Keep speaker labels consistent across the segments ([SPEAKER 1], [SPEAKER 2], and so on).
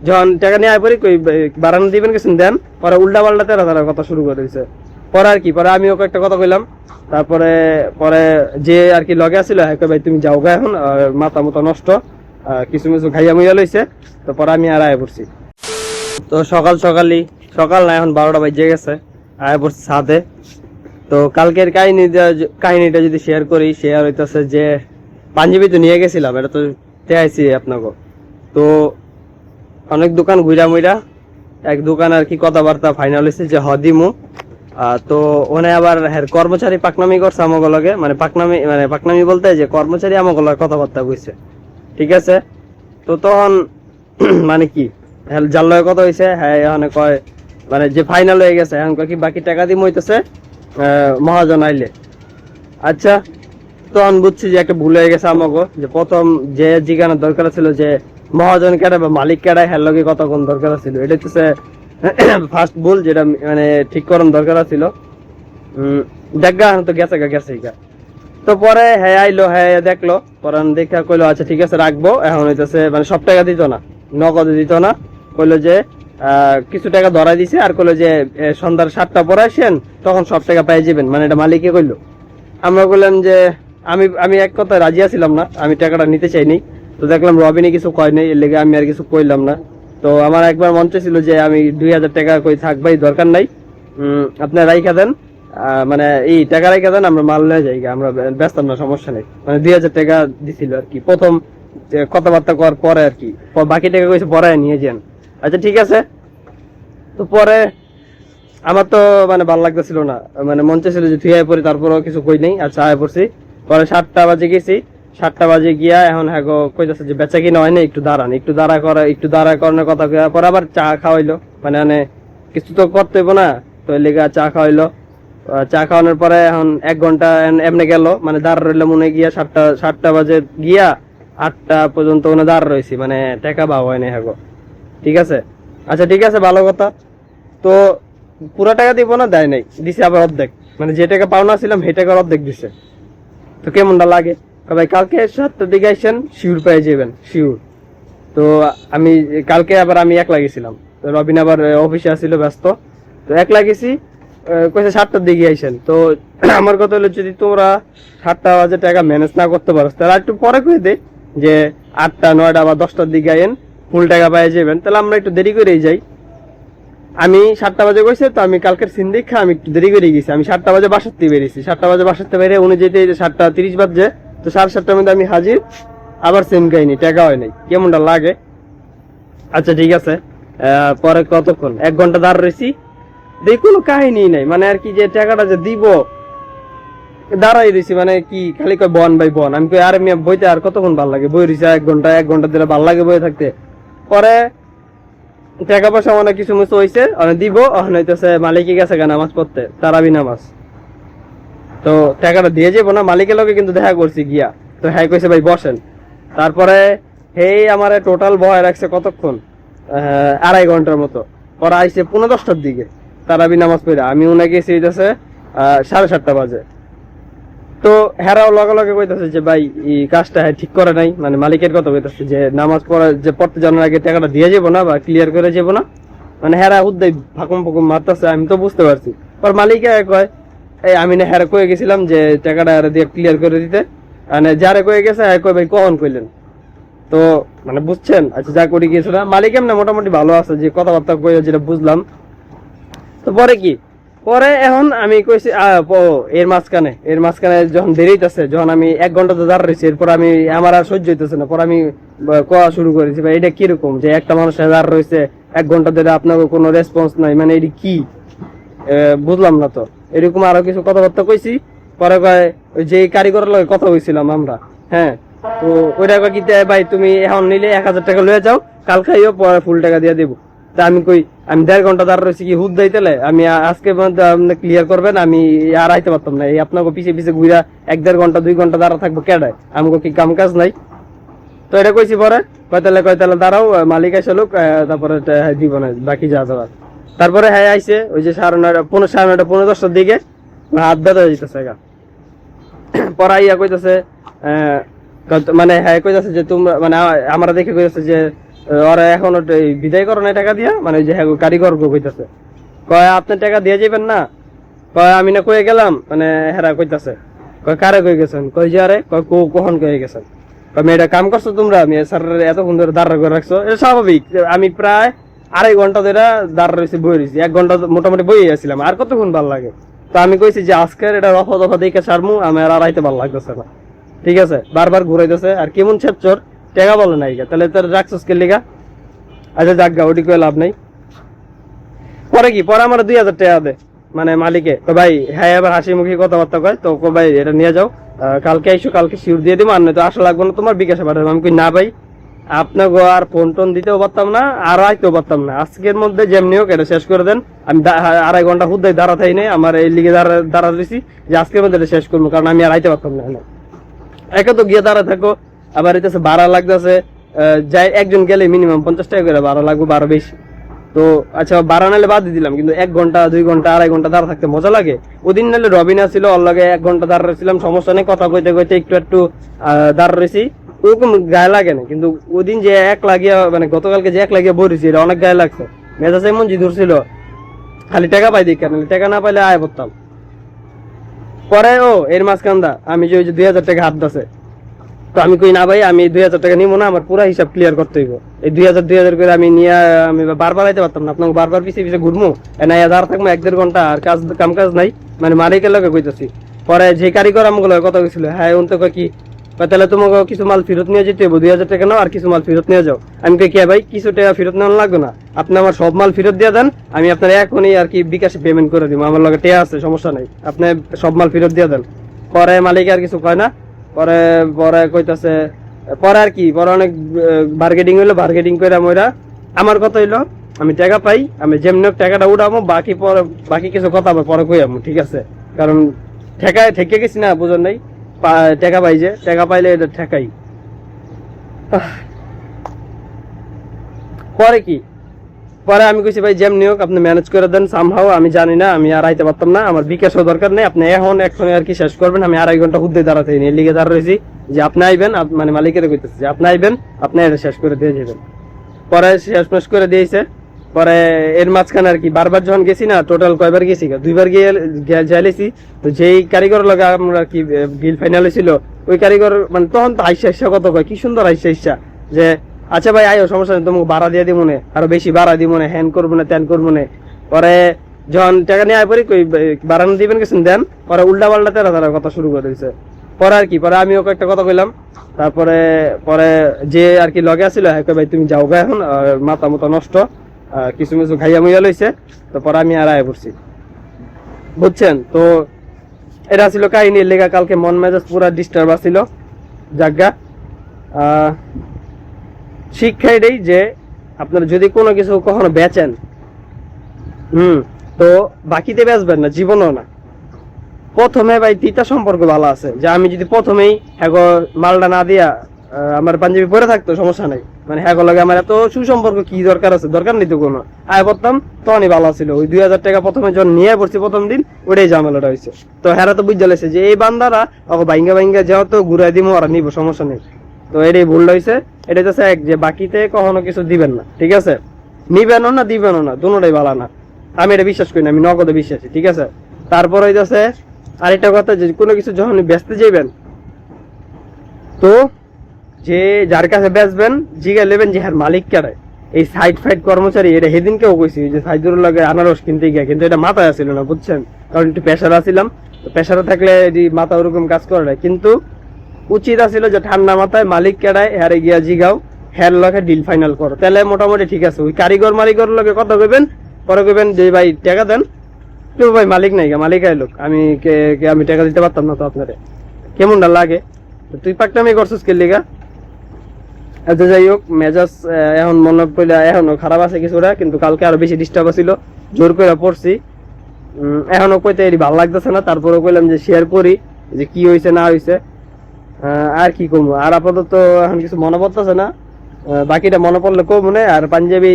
[SPEAKER 1] যখন টাকা নিয়ে আয় পরে কই বাড়ানো দিবেন কিছু দেন, পরে উল্টা পাল্টা তেরা তারা কথা শুরু করে দিছে। পরে আর কি, পরে আমিও কয়েকটা কথা কইলাম। তারপরে পরে যে আর কি লগে আছিল, হ্যাঁ ভাই তুমি যাও গা এখন, মাথা মতো নষ্ট, কিছু কিছু খাইয়া মুইয়া লইছে। তো পরে আমি আর আয় পড়ছি। তো সকাল না, এখন 12টা বাজে গেছে, আয় পড়ছি ছাদে। তো কালকের কাহিনীটা যদি শেয়ার করি, শেয়ার হইতেছে যে পাঞ্জাবি তো নিয়ে গেছিলাম, এটা তো চাইছি আপনাকে। তো অনেক দোকান ঘুরা মুইরা এক দোকান আর কি কথাবার্তা ফাইনাল হয়েছে যে হদিমু। তো ওনে আবার কর্মচারী পাকনামি করছে আমাকে লগে, মানে পাকনামি বলতে যে কর্মচারী আমাকে লগে কথাবার্তা কইছে, ঠিক আছে। তো তখন মানে কি যার লগে কথা হয়েছে, হ্যাঁ এখানে কয় মানে যে ফাইনাল হয়ে গেছে, এখন কয় কি বাকি টাকা দিয়ে হইতেছে মহাজন আইলে। আচ্ছা, তখন বুঝছি যে একটা ভুল হয়ে গেছে আমাকে, যে প্রথম যে জিজ্ঞানার দরকার ছিল যে মহাজন কেডা বা মালিক কেডা, হ্যার লগে কতক্ষণ দরকার ছিল, এটা হচ্ছে ফার্স্ট ভুল, যেটা মানে ঠিক করার দরকার ছিল। দেখা তো গেছে। তো পরে হ্যাঁ আইলো, হ্যাঁ দেখলো, পরে দেখা কইলো আচ্ছা ঠিক আছে রাখবো। এখন হইতেছে মানে সব টাকা দিত না, নগদে দিত না, কইলো যে কিছু টাকা ধরাই দিছে, আর কইলো যে সন্ধ্যার 7টা পরে আসেন, তখন সব টাকা পেয়ে যাবেন, মানে এটা মালিকে কইলো। আমরা বললাম যে আমি এক কথায় রাজি আছিলাম না, আমি টাকাটা নিতে চাইনি। তো দেখলাম রবিনে কিছু কয় নাই, এর লেগে আমি আর কিছু কইলাম না। তো আমার একবার মন ছিল যে আমি 2000 টাকা কই থাকবাই, দরকার নাই, আপনার রাইখা দেন, মানে এই টাকা রাইখা দেন, আমরা মাল নিয়ে যাই, আমরা ব্যস্ত না, সমস্যা নেই। মানে 2000 টাকা দিছিল আর কি প্রথম কথাবার্তা করার পরে আর কি, বাকি টাকা কইছে পরে নিয়ে যান। আচ্ছা ঠিক আছে। তো পরে আমার তো মানে ভালো লাগতেছিল না, মানে মন চাইছিল যে তুই আয় পড়ি, তারপরও কিছু কই নেই। আচ্ছা আয় পড়ছি, পরে 7টা বাজে গেছি। 7টা বাজে গিয়া এখন হ্যাঁ কইতাছে যে বেচা কিনা হয় না, একটু দাঁড়ান, একটু দাঁড়া করানোর কথা কইয়া পরে আবার চা খাওয়াইলো, মানে কিছু তো করতে হইব না, তো এর লেগে চা খাওয়াইলো। চা খাওয়ানোর পরে এখন 1 ঘন্টা এমনি গেল, মানে দাঁড় রইলো মনে গিয়া 7টা বাজে গিয়া 8টা পর্যন্ত ওখানে দাঁড় রয়েছি, মানে টাকা পাওয়া হয় না হ্যাঁ। ঠিক আছে, আচ্ছা ঠিক আছে, ভালো কথা। তো পুরো টাকা দিব না, দেয় নাই, দিছে আবার অর্ধেক, মানে যে টাকা পাওনা ছিলাম সেই টাকার অর্ধেক দিছে। তো কেমনটা লাগে ভাই, কালকে 7টার দিকে আসেন, শিওর পেয়ে যাবেন, শিওর। তো আমি কালকে আবার আমি একলা গেছিলাম, রবিন আবার অফিসে আসছিল ব্যস্ত, তো একলা গেছি। কইছে 7টার দিকে আইসেন। তো আমার কথা হলো যদি তোমরা 7টা বাজে টাকা ম্যানেজ না করতে পারো, তাহলে একটু পরে কই দে যে 8টা 9টা বা 10টার দিকে আইন, ফুল টাকা পেয়ে যাবেন, তাহলে আমরা একটু দেরি করেই যাই। আমি 7টা বাজে কইছে, তো আমি কালকের সিন দেখা আমি একটু দেরি করে গেছি, আমি 7টা বাজে বাসাতে বেরিয়েছি। 7টা বাজে বাসাতে বেরিয়ে উনি যেতে 7টা 30 বাজে, তো 7:30টার মধ্যে আমি হাজির। আবার সেম কাহিনী, টাকা হয় নাই, কেমনটা লাগে। আচ্ছা ঠিক আছে, পরে কতক্ষণ 1 ঘন্টা দাঁড় রয়েছি, দেখি কোনো কাহিনী নাই, মানে আর কি যে টাকাটা যে দিব, দাঁড়াই রয়েছি, মানে কি খালি কয় বন ভাই বন। আমি কই আরে মিয়া বইতে আর কতক্ষণ ভাল লাগে, বই রয়েছে 1 ঘন্টা দিলে ভাল লাগে বই থাকতে। পরে টাকা পয়সা মানে কিছু মুছে হয়েছে, দিব, হইতেছে মালিকে গেছে গা নামাজ পড়তে, তারাবি নামাজ। তো টাকাটা দিয়ে যাবো না, মালিকের লগে কিন্তু দেখা করছি গিয়া। তো হ্যাঁ কইছে ভাই বসেন। তারপরে হেই আমার টোটাল বয় রাখছে কতক্ষণ, 2.5 ঘন্টার মতো। পরে আইসে 10:15টার দিকে তারাবি নামাজ পড়ে, আমি উনি গেছি হইতেছে 7:30টা বাজে। তো হেরাও লগে লগে কইতাছে যে ভাই এই কাজটা ঠিক করে নাই, মানে মালিকের কথা কইতাছে যে নামাজ পড়তে জানার আগে টাকাটা দিয়ে যাবো না বা ক্লিয়ার করে যাবো না, মানে হেরা উদ্দাই ফাঁকুম ফাঁকুম মারতেছে। আমি তো বুঝতে পারছি। পর মালিকে কয় এই আমি না হেরা কয়ে গেছিলাম যে টাকাটা দিয়ে ক্লিয়ার করে দিতে, মানে যারে কয়ে গেছে কয় ভাই কখন কইলেন। তো মানে বুঝছেন, আচ্ছা যা করে গিয়েছিল মালিক এমনি মোটামুটি ভালো আছে, যে কথাবার্তা কয়ে যেটা বুঝলাম। তো পরে কি, পরে এখন আমি কইছি এর মাঝখানে যখন বেরিয়েছে, যখন আমি 1 ঘন্টা তো দাঁড় রয়েছি, এরপর আমি আমার আর সহ্য হইতেছে না, পর আমি কোয়া শুরু করেছি ভাই এটা কিরকম যে একটা মানুষ দাঁড় রয়েছে 1 ঘন্টা ধরে, আপনাকে কোনো রেসপন্স নাই, মানে এটি কি বুঝলাম না। তো এরকম আরো কিছু কথাবার্তা কইছি। পরে কয় ওই যে কারিগরের লগে কথা হয়েছিলাম আমরা, হ্যাঁ, তো ওইটা কয় কি ভাই তুমি এখন নিলে 1000 টাকা লয়ে যাও, কাল খাইও, পরে ফুল টাকা দিয়ে দেবো। তা আমি কই আমি 1.5 ঘন্টা দাঁড় রয়েছি, কি হুদ দিতেলে আমি আজকে ক্লিয়ার করবেন, আমি আর আইতে পারতাম না। এই আপনাকে পিছিয়ে পিছিয়ে ঘুরা 1.5 ঘন্টা 2 ঘন্টা দাঁড়া থাকবো কেডায়, আমাকে কি কাম কাজ নাই। তো এটা কইছি। পরে কয়তালে দাঁড়াও, মালিক আইসা লোক, তারপরে দিব না বাকি যা দেওয়ার। তারপরে হ্যাঁ আইসে ওই যে 9:30 15:30 দিকে, হাত ব্যথা হয়ে যেতেছে গা। পরে আইয়া কইতেছে মানে হ্যাঁ কইতেছে যে তোমরা মানে আমরা দেখে কইতেছে যে ওরা এখন বিদায় করো না টাকা দিয়া, মানে ওই যে হ্যাঁ কারিগর কইতাছে, কয় আপনি টাকা দিয়ে যাবেন না, কয় আমি না কয়ে গেলাম, মানে হেরা কইতাছে, কয় কারে কয়ে গেছেন, কই যে আরে কয় কখন কয়ে গেছেন, কয় মেয়েটা কাম করছো তোমরা, আমি স্যার এতক্ষণ ধরে দাঁড়া করে রাখছো, এটা স্বাভাবিক। আমি প্রায় 2.5 ঘন্টা ধরে দাঁড়া রয়েছি, বই রয়েছি, 1 ঘন্টা মোটামুটি বই আসছিলাম, আর কতক্ষণ ভালো লাগে। তো আমি কইছি যে আজকের এটা রফা দফা দেখে সারমু, আমার আর আইতে ভালো লাগতেছে না, ঠিক আছে। বারবার ঘুরাইতেছে, আর কেমন ছেপচর টাকা বলে নাই, তাহলে তোর রাখছস কে লিগা? আচ্ছা জাগা, ওটি কয়ে লাভ নাই। পরে কি, পরে আমার 2000 টাকা দে মানে মালিকে, তো ভাই হ্যাঁ এবার হাসি মুখী কথাবার্তা কয়, তো ভাই এটা নিয়ে যাও, কালকে আইসো, কালকে শিওর দিয়ে দিবো, আর নয়তো আসা লাগবে না, তোমার বিকাশে পাঠাবো। আমি কই না ভাই, আপনাকে আর ফোন টোন দিতেও পারতাম না, আর আইতেও পারতাম না, আজকের মধ্যে যেমনি হোক এটা শেষ করে দেন। আমি 2.5 ঘন্টা হুদ্দায় দাঁড়াতেই নেই, আমার এই লিগে দাঁড়া দিয়েছি যে আজকের মধ্যে এটা শেষ করবো, কারণ আমি আর আইতে পারতাম না। একে তো গিয়ে দাঁড়া থাকো, আবার এটাছে ভাড়া লাগতেছে, যাই একজন গেলে মিনিমাম 50 টাকা করে ভাড়া লাগবে, 12 বেশি। তো আচ্ছা ভাড়া নাহলে বাদ দিয়ে দিলাম, কিন্তু 1 ঘন্টা 2 ঘন্টা 2.5 ঘন্টা দাঁড়া থাকতে মজা লাগে। ওদিন নাহলে রবিনা ছিল, ওর লগে 1 ঘন্টা দাঁড়া রয়েছিলাম, সমস্যা নেই, কথা কইতে কইতে একটু দাঁড়া রয়েছি, ওরকম গায়ে লাগে না। কিন্তু ওদিন যে এক লাগিয়া, মানে গতকালকে যে এক লাগিয়া বইছি, এটা অনেক গায়ে লাগছে, মেজাজ এমন জি ধরছিল, খালি টাকা পাই দিক, টাকা না পাইলে আয় পড়তাম। পরে এর মাঝখানটা আমি যে ওই যে 2000 টাকা হাত দাসে, তো আমি কই না ভাই, আমি 2000 টাকা নিবো না, আমার পুরো হিসাব ক্লিয়ার করতে হইব। এই 2000 করে আমি নিয়ে আমি বারবার আইতে পারতাম না, আপনাকে বারবার পিছিয়ে ঘুরবো, এনাই দাঁড়া থাকবো 1-1.5 ঘন্টা, আর কাম কাজ নাই, মানে মালিকের লগে কইতাছি। পরে যে কারিগর আমগুলো কথা কইছিল, হ্যাঁ উন তো কি, তাহলে তোমাকে কিছু মাল ফেরত নিয়ে যেতে হবে, 2000 টাকা নাও, আর কিছু মাল ফেরত নিয়ে যাও। আমি কই কে ভাই, কিছু টাকা ফেরত নেওয়া লাগবে না, আপনি আমার সব মাল ফেরত দিয়ে দেন, আমি আপনার এখনই আর কি বিকাশে পেমেন্ট করে দিব, আমার লগে টাকা আছে, সমস্যা নাই, আপনি সব মাল ফেরত দিয়ে দেন। পরে মালিক আর কিছু কয় না, পরে পরে কইতাছে, পরে আর কি, পরে অনেক বার্গেটিং হইলো, বার্গেটিং করে মইরা আমার কথা হইলো আমি টাকা পাই, আমি যেমনি হোক টাকাটা উঠাবো, বাকি কিছু কথা আবার পরে কই আমু, ঠিক আছে। কারণ ঠেকে গেছি না, বুঝুন নাই, টাকা পাই, যে টাকা পাইলে এটা ঠেকাই। পরে কি, পরে আমি কইছি ভাই যেমনি হোক আপনি ম্যানেজ করে দেন সামহাও, আমি জানি না, আমি আর আইতে পারতাম না, আমার বিকাশও দরকার নেই, আপনি এখন আর কি শেষ করবেন। আমি 2.5 ঘন্টা হুদ্দে দাঁড়াতে নিয়ে লিগে দাঁড়া রয়েছি যে আপনি আইবেন, মানে মালিকের কইতেছে যে আপনি আইবেন, আপনি এটা শেষ করে দিয়ে যাবেন। পরে শেষ করে দিয়েছে। পরে এর মাঝখানে আর কি বারবার যখন গেছি না, টোটাল কয়বার গেছি, 2বার গিয়ে যাইলেছি। তো যেই কারিগর লগে আমরা কি বিল ফাইনাল ছিল, ওই কারিগর মানে তখন তো হাইসা কত কয়, কি সুন্দর হাইসা যে আচ্ছা ভাই আইও, সমস্যা নেই, তোমাকে ভাড়া দিয়ে দিব, আরো বেশি ভাড়া দিব, হ্যান করবো না ত্যান করবো না। পরে যখন টাকা নিয়ে আয় পরি, কই ভাড়া দিবেন গেছেন দেন, পরে উল্টা পাল্টা তারা কথা শুরু করে দিয়েছে। পরে আর কি, পরে আমি ওকে একটা কথা কইলাম, তারপরে যে আর কি লগে আসছিল, হ্যাঁ ভাই তুমি যাও গা এখন, মাথা মতো নষ্ট, কিছু খাইয়া মুইয়া লইছে। তো পরে আমি আর আয় পড়ছি, বুঝছেন। তো এটা ছিল কাহিনীর লেগা, কালকে মন মেজাজ পুরা ডিস্টার্ব আছিল। জাগা শিক্ষা এটাই যে আপনারা যদি কোনো কিছু কখনো বেচেন, তো বাকিতে বেচবেন না, জীবনও না। প্রথমে ভাই 3টা সম্পর্ক ভালো আছে, যে আমি যদি প্রথমেই হ্যাঁ মালটা না দিয়া আমার পাঞ্জাবি পরে থাকতো, সমস্যা নাই, মানে হ্যাঁ লগে আমার এত সুসম্পর্ক কি দরকার আছে, দরকার নেই তো কোনো, আয় পড়তাম তখনই ভালো ছিল। ওই 2000 টাকা প্রথমে যখন নিয়ে পড়ছি প্রথম দিন, ওটাই ঝামেলাটা হয়েছে। তো হ্যাঁ তো বুঝতে লাগছে যে এই বান্দারা ভাইঙ্গা যাও, তো ঘুরাই দিব, ওরা নিবো, সমস্যা নেই। তো এটাই ভুল হয়েছে। এটা হচ্ছে এক, যে বাকিতে কখনো কিছু দিবেন না, ঠিক আছে, নিবেনও না দিবেনও না, দুটোটাই ভালো না। আমি এটা বিশ্বাস করি না, আমি নগদে বিশ্বাসী, ঠিক আছে। তারপর হইতেছে আরেকটা কথা, যে কোনো কিছু যখন বেচতে যাইবেন, তো যে যার কাছে বেচবেন জিগা নেবেন যে হ্যাঁ মালিক কেড়ে, এই সাইড ফাইড কর্মচারী, এটা সেদিনকেও কইছি যে সাইদুর লাগে আনারস কিনতে গিয়া, কিন্তু এটা মাথায় আসছিল না, বুঝছেন, কারণ একটু প্রেশার আসছিলাম। তো প্রেশারে থাকলে মাথা ওরকম কাজ করে না, কিন্তু উচিত আছিল যে ঠান্ডা মাথায় মালিক কেড়ায় হ্যারে গিয়া জিগাও, হ্যার লগে ডিল ফাইনাল করো, তাহলে মোটামুটি ঠিক আছে। ওই কারিগর মালিকর লগে কথা কইবেন, পরে কইবেন যে ভাই টাকা দেন, তো ভাই মালিক নাই, মালিক আইলো, আমি টাকা দিতে পারতাম না, তো আপনারে কেমনটা লাগে। তুই পাকটামি করছিস কে লিগা। আচ্ছা যাই হোক, মেজাজ এখন মনে পড়লে এখনো খারাপ আছে কিছুটা, কিন্তু কালকে আরো বেশি ডিস্টার্ব ছিল, জোর করে পড়ছি, এখনো কইতে ভালো লাগতেছে না। তারপরে কইলাম যে শেয়ার করি যে কি হয়েছে না হয়েছে, আর কি করবো। আর আপাতত এখন কিছু মনে পড়তেছে না, বাকিটা মনে পড়লে কো মনে। আর পাঞ্জাবি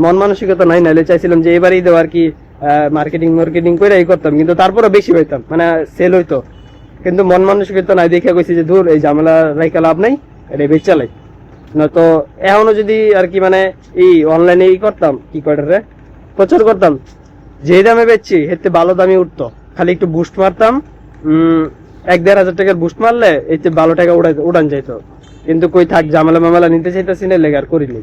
[SPEAKER 1] মন মানসিকতা নাই, নাইলে চাইছিলাম যে এবারই দেবো আর কি, মার্কেটিং করে এই করতাম, কিন্তু তারপরে বেশি হইতাম, মানে সেল হইতো, কিন্তু মন মানসিকতা নাই, দেখে কইছি যে দূর এই ঝামেলা রাইকা লাভ নাই, এটা বেচ চালাই। না তো এখনো যদি আর কি মানে এই অনলাইনে করতাম কি করে প্রচার করতাম, যে দামে বেচছি এতে ভালো দামে উঠতো, খালি একটু বুস্ট মারতাম, 1-1.5 হাজার টাকার বুস্ট মারলে এতে ভালো টাকা উড়ান যাইতো। কিন্তু কই থাক, ঝামেলা মামেলা নিতে চাইতেছি না, লেগে আর করিনি।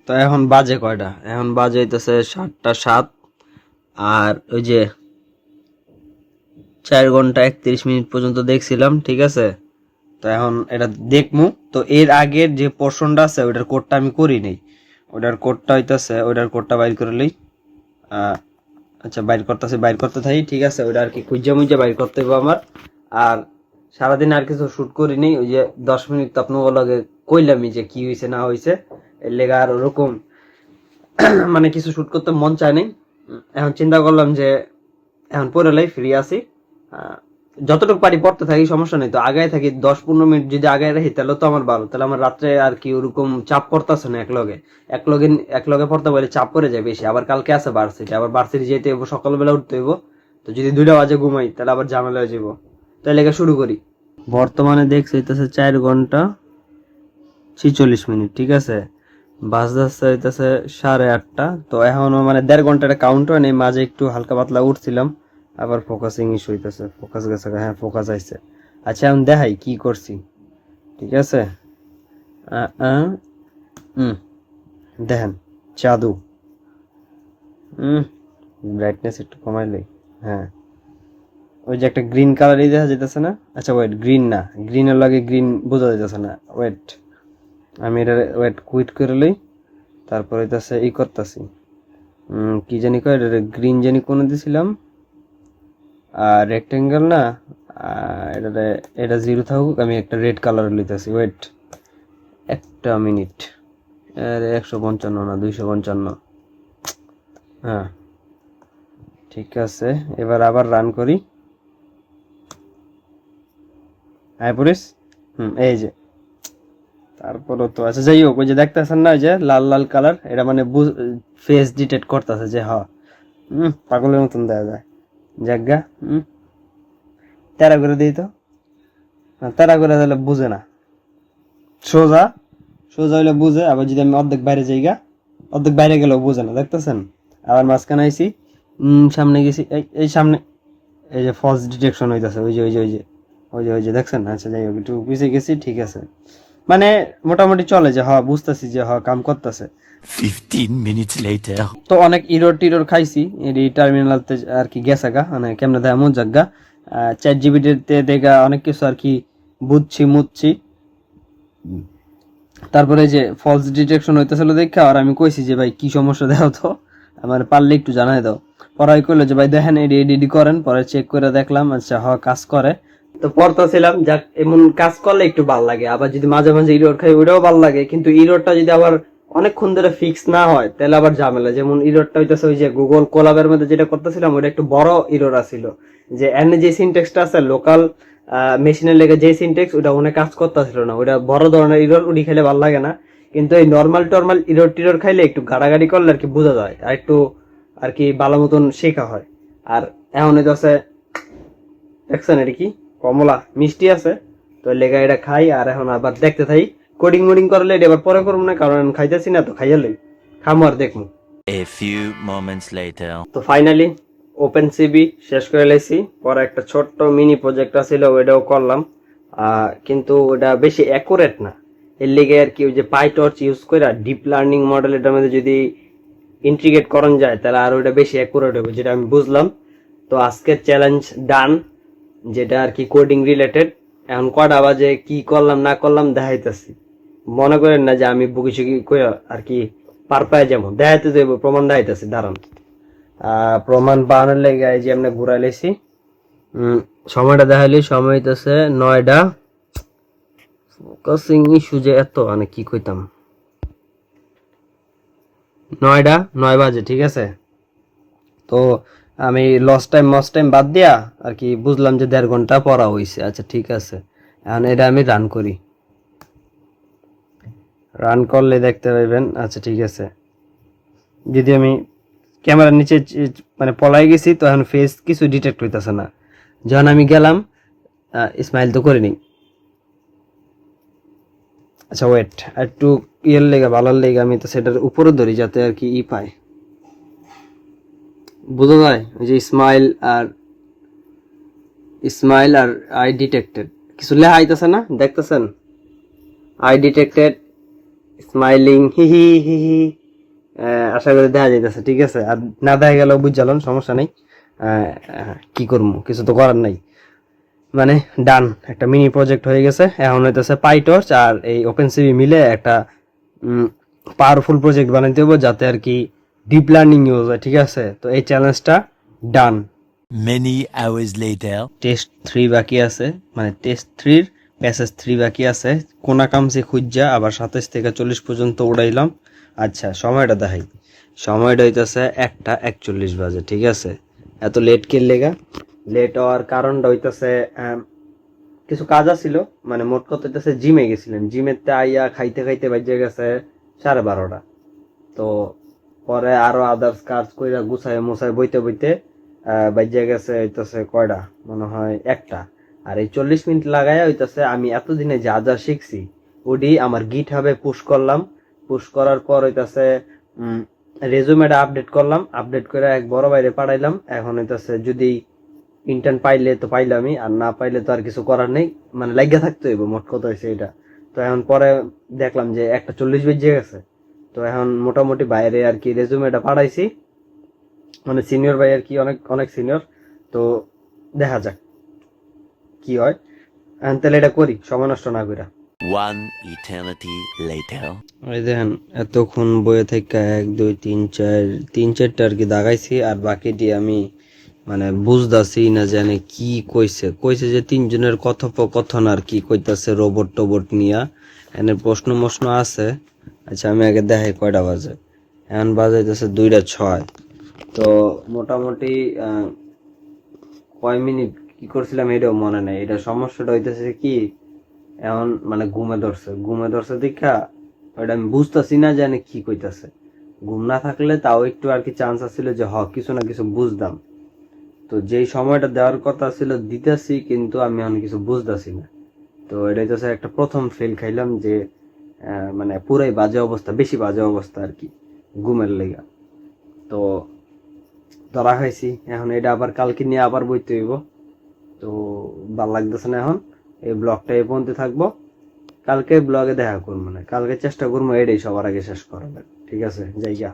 [SPEAKER 1] তো এখন বাজে কয়টা, এখন বাজে হইতেছে 7টা 7। আর ওই যে 4 ঘন্টা 31 মিনিট পর্যন্ত দেখছিলাম, ঠিক আছে। তো এখন এটা দেখমু। তো এর আগের যে পোর্শনটা আছে ওইটার কোডটা আমি করি নাই, ওইটার কোডটা হইতেছে, ওইটার কোডটা বাইর করে লই। আচ্ছা বাইর করতেছে, বাইর করতে থাকি, ঠিক আছে। ওইটা আর কি খুঁজা মুজা বাইর করতে হবে আমার। আর সারাদিন আর কিছু শুট করিনি, ওই যে 10 মিনিট তো আপনার লগে কইলামই যে কি হয়েছে না হয়েছে, এর লেগে আর ওরকম মানে কিছু শুট করতে মন চায় নাই। এখন চিন্তা করলাম যে এখন পরে লাই ফ্রি আছি, যতটুকু পারি পড়তে থাকি, সমস্যা নেই। তো আগায় থাকি 10-15 মিনিট যদি আগায় রাখি তাহলে তো আমার ভালো, তাহলে আমার রাত্রে আর কি ওরকম চাপ পড়তেছে না। একলগে পড়তে পারলে চাপ পড়ে যায় বেশি। আবার কালকে আছে ভার্সিটি, আবার ভার্সিটি যেতে হইব, সকালবেলা উঠতে হইব। তো যদি 2টা বাজে ঘুমাই তাহলে আবার ঝামেলা হয়ে যাবো। তাই লেগে শুরু করি। বর্তমানে দেখছি হইতেছে 4 ঘন্টা 46 মিনিট, ঠিক আছে। বাজতে হইতেছে 8:30। তো এখনো মানে 1.5 ঘন্টার কাউন্ট হয় নাই, মাঝে একটু হালকা পাতলা উঠছিলাম, আবার ফোকাসিং ইস্যু হইতেছে, ফোকাস গেছে, হ্যাঁ ফোকাস আইছে। আচ্ছা এখন দেখাই কি করছি, ঠিক আছে। দেখেন জাদু। ব্রাইটনেস একটু কমাইলে, হ্যাঁ ওই যে একটা গ্রিন কালারই দেখা যেতেছে না। আচ্ছা ওয়েট, গ্রিন না, গ্রিনের লাগে গ্রিন বোঝা যেতেছে না। ওয়েট, আমি এটা ওয়েট কুইট করে লই, তারপরে হইতেছে ই করতেছি, কি জানি কয় এটা, গ্রিন জানি কোনো দিছিলাম, আর রেক্টেঙ্গেল না, এটা 0 থাকুক, আমি একটা রেড কালার লইতেছি। ওয়েট একটা মিনিট, 155 না 255, হ্যাঁ ঠিক আছে। এবার আবার রান করি, হ্যাঁ পড়িস, এই যে তারপরও তো আচ্ছা যাই হোক, ওই যে দেখতেছেন না, ওই যে লাল লাল কালার, এটা মানে ফেস ডিটেক্ট করতেছে যে হ্যাঁ, পাগলের মতন দেওয়া যায়। জায়গা তেরা করে দিই তো, তেরা করে দিলে বুঝে না, সোজা সোজা হইলে বুঝে। আবার যদি আমি অর্ধেক বাইরে যাইগা, অর্ধেক বাইরে গেলেও বুঝে না, দেখতেছেন। আবার মাঝখানে আইসি, সামনে গেছি, এই সামনে, এই যে ফলস ডিটেকশন হইতেছে, ওই যে ওই যে ওই যে ওই যে ওই যে দেখছেন। আচ্ছা যাই হোক, একটু পিছিয়ে গেছি, ঠিক আছে। মানে মোটামুটি চলে যে হ্যাঁ, বুঝতেছি যে হ্যাঁ কাম করতেছে।
[SPEAKER 2] 15 minutes later.
[SPEAKER 1] তো অনেক ইরোর টিরোর খাইছি, এই টার্মিনালতে আর কি গেছে গা, মানে কেমনে দেয় এমন জায়গা। ChatGPT-তে দেখা অনেক কিছু আর কি বুঝছি মুচ্ছি। তারপরে যে ফলস ডিটেকশন হইতেছিল দেখা, আর আমি কইছি যে ভাই কি সমস্যা দাও তো, আমার পারলে একটু জানাই দাও। পরে কইলো যে ভাই দেখেন এডি করেন, পরে চেক করে দেখলাম, আচ্ছা হ কাজ করে। তো পড়তেছিলাম, যাক এমন কাজ করলে একটু ভাল লাগে। আবার যদি মাঝে মাঝে ইরোর খাই ওইটাও ভাল লাগে, কিন্তু ইরোরটা যদি আবার অনেকক্ষণ ধরে ফিক্স না হয় তাহলে আবার ঝামেলা। যেমন ইরোরটা হইতেছে ওই যে গুগল কোলাবের মধ্যে যেটা করতেছিলাম, ওইটা একটু বড় ইরোর আছিল, যে এনে যে সিনটেক্সটা আছে লোকাল মেশিনের লেগে যে সিনটেক্স, ওটা অনেক কাজ করতেছিল না, ওইটা বড় ধরনের ইরোর, উড়ি খেলে ভাল লাগে না। কিন্তু এই নর্মাল টর্মাল ইরোর টিরোর খাইলে একটু গাড়াগাড়ি করলে আর কি বোঝা যায়, আর একটু আর কি ভালো মতন শেখা হয়। আর এখন হইতেছে দেখছেন এটা কি কমলা মিষ্টি আছে, তো লেগা এটা খাই। আর এখন আবার দেখতে থাই, কোডিং মোডিং করলে এটা আবার পরে করবো না, কারণ খাইতেছি না, তো খাইয়া লই, খামো আর দেখবো।
[SPEAKER 2] A few moments later.
[SPEAKER 1] তো ফাইনালি ওপেন সিবি শেষ করে লাইছি। পরে একটা ছোট্ট মিনি প্রজেক্ট ছিল, ওইটাও করলাম, কিন্তু ওটা বেশি অ্যাকুরেট না। এর লিগে আর কি ওই যে পাইটর্চ ইউজ করে ডিপ লার্নিং মডেল এটার মধ্যে যদি ইন্টিগ্রেট করান যায় তাহলে আর ওটা বেশি অ্যাকুরেট হবে, যেটা আমি বুঝলাম। তো আজকের চ্যালেঞ্জ ডান, যেটা আর কি কোডিং রিলেটেড। এখন কটা বাজে, কি করলাম না করলাম দেখাইতেছি। মনে করেন না যে আমি বুকি চুকি করে আর কি পার পায় যেমন দেখাইতে দেবো, প্রমাণ দেখাইতেছি, দাঁড়ান। প্রমাণ বানানোর লেগে এই যে আমরা ঘুরাই লেছি, সময়টা দেখাইলি, সময় হইতেছে 9টা। ফোকাসিং ইস্যু যে এত, মানে কি কইতাম, 9 বাজে, ঠিক আছে। তো আমি লস টাইম বাদ দিয়া আর কি বুঝলাম যে 1.5 ঘন্টা পড়া হয়েছে। আচ্ছা ঠিক আছে, এখন এটা আমি রান করি, রান করলে দেখতে পাইবেন। আচ্ছা ঠিক আছে, যদি আমি ক্যামেরার নিচে মানে পলাই গেছি, তো এখন ফেস কিছু ডিটেক্ট হইতেছে না। যখন আমি গেলাম, স্মাইল তো করিনি, আচ্ছা ওয়েট, একটু ইয়ের লেগে ভালোর লেগে আমি তো সেটার উপরে ধরি যাতে আর কি পায়, বুঝা যায়? ওই যে স্মাইল আর আই ডিটেক্টেড কিছু লেখা আইতেছে না, দেখতেছেন? আই ডিটেক্টেড স্মাইলিং হি হি হি হি। আশা করি দেখা যাইতেছে, ঠিক আছে? আর না দেখা গেলেও বুঝালাম, সমস্যা নেই। কি করবো, কিছু তো করার নাই। মানে ডান, একটা মিনি প্রজেক্ট হয়ে গেছে। এখন হইতেছে পাইটর্চ আর এই ওপেন সিভি মিলে একটা পাওয়ারফুল প্রজেক্ট বানাইতে হবে যাতে আর কি ডিপ লার্নিং ইউজ হয়, ঠিক আছে? তো এই চ্যালেঞ্জটা ডান।
[SPEAKER 2] Many hours later.
[SPEAKER 1] টেস্ট 3 বাকি আছে, মানে টেস্ট 3 প্যাসেজ 3 বাকি আছে। কোনা কামছে খুঁজা আবার 27 থেকে 40 পর্যন্ত উড়াইলাম। আচ্ছা সময়টা দেখাই, সময়টা হইতেছে 1:41 বাজে, ঠিক আছে? এত লেট কে লেগা? লেট হওয়ার কারণটা হইতেছে কিছু কাজ আছিল, মানে মোট কথা হইতেছে জিমে গেছিলেন, জিমেতে আইয়া খাইতে খাইতে বাজে গেছে 12:30। তো পরে আরো আদার্স কাজ কইরা গুছায় মোছায় বইতে বইতে বাজে গেছে হইতেছে কয়টা, মনে হয় 1টা। আর এই 40 মিনিট লাগাইয়া হইতেছে আমি এতদিনে যা যা শিখছি ওডি আমার গিট হাবে পুশ করলাম। পুশ করার পর হইতেছে রেজুমেটা আপডেট করলাম, আপডেট করে এক বড় বাইরে পাঠাইলাম। এখন হইতেছে যদি ইন্টার্ন পাইলে তো পাইলামই, আর না পাইলে তো আর কিছু করার নেই, মানে লাগিয়া থাকতে হইব, মোট কথা হয়েছে এটা। তো এখন পরে দেখলাম যে 1:40 বেজে গেছে। তো এখন মোটামুটি বাইরে আর কি রেজুমেটা পাঠাইছি, মানে সিনিয়র ভাই আর কি, অনেক অনেক সিনিয়র। তো দেখা যাক কি হয়। এখন তাহলে এটা করি সময় নষ্ট না কইরা।
[SPEAKER 2] One eternity later.
[SPEAKER 1] ওই দেখেন এতক্ষণ বইয়ে থেকে 1 2 3 4 3-4টা আর কি দাগাইছি, আর বাকিটি আমি মানে বুঝতাছি না জানে কি কইছে। কইছে যে 3 জনের কথোপকথন আর কি কইতাছে রোবট টোবট নিয়া, এনে প্রশ্ন মশ্ন আছে। আচ্ছা আমি আগে দেখাই কয়টা বাজে। এখন বাজাইতেছে 2:06। তো মোটামুটি কয় মিনিট কি করছিলাম এটাও মনে নেই। এটা সমস্যাটা হইতেছে কি, এখন মানে ঘুমে ধরছে দেখা ওইটা আমি বুঝতেছি না জানে কি কইতাছে। ঘুম না থাকলে তাও একটু আর কি চান্স আছিল যে কিছু না কিছু বুঝতাম। তো যেই সময়টা দেওয়ার কথা ছিল দিতেছি, কিন্তু আমি এখন কিছু বুঝতেছি না। তো এটা হচ্ছে একটা প্রথম ফেল খাইলাম যে মানে পুরাই বাজে অবস্থা, বেশি বাজে অবস্থা আর কি ঘুমের লেগা। তো ধরা খাইছি। এখন এটা আবার কালকে নিয়ে আবার বইতে হইব। তো ভাল লাগতেছে না এখন। এই ব্লগটা এই পর্যন্ত থাকবো, কালকে ব্লগে দেখা করবো, না কালকে চেষ্টা করবো এটাই সবার আগে শেষ করার। ঠিক আছে, যাই গা।